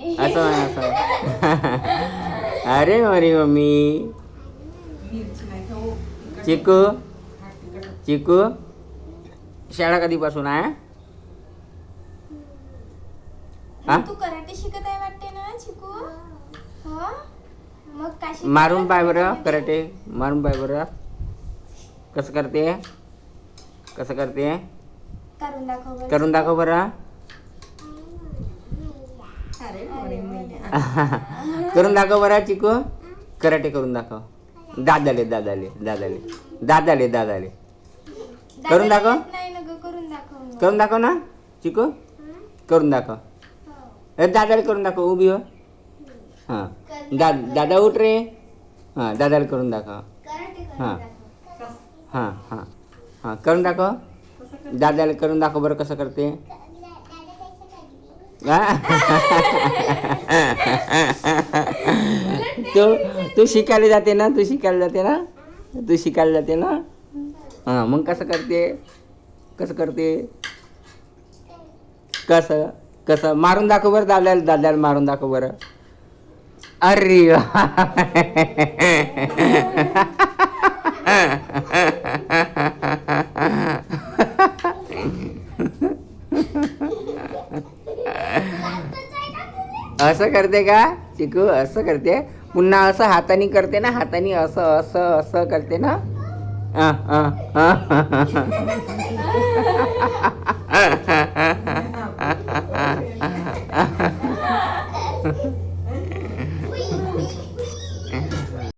असं म्हण असं. अरे अरे मम्मी. चिकू चिकू शाळा कधीपासून आहे? हा? तू कराटे शिकत आहे वाटते ना चिकू? हो मग काय मारून पाय बरं कराटे. मारून पाय बरं. कसं करते? कसं करते? करून दाखव बरं. करून दाखव बरं. करून दाखव बरं चिकू. कराटे करून दाखव. दादाले दादाले दादाले दादाले दादाले करून दाखव. नाही ना ग, करून दाखव. करून दाखव ना चिकू. करून दाखव. दादाला करून दाखव. उभी हो. हां दादा उठ रे. हां दादाला करून दाखव. हां हां हां हां करून दाखव. दादाला करून दाखव बरं कसं करते. तू शिकायला जाते ना. तू शिकायला जाते ना. तू शिकायला जाते ना. हां मग कसं करते. कसं करते. कसं कसं मारून दाखव बरं. दादाला दादाला मारून दाखव बरं. अरे असं करते का चिकू. असं करते. पुन्हा असं हाताने करते ना. हाताने असं असं असं करते ना.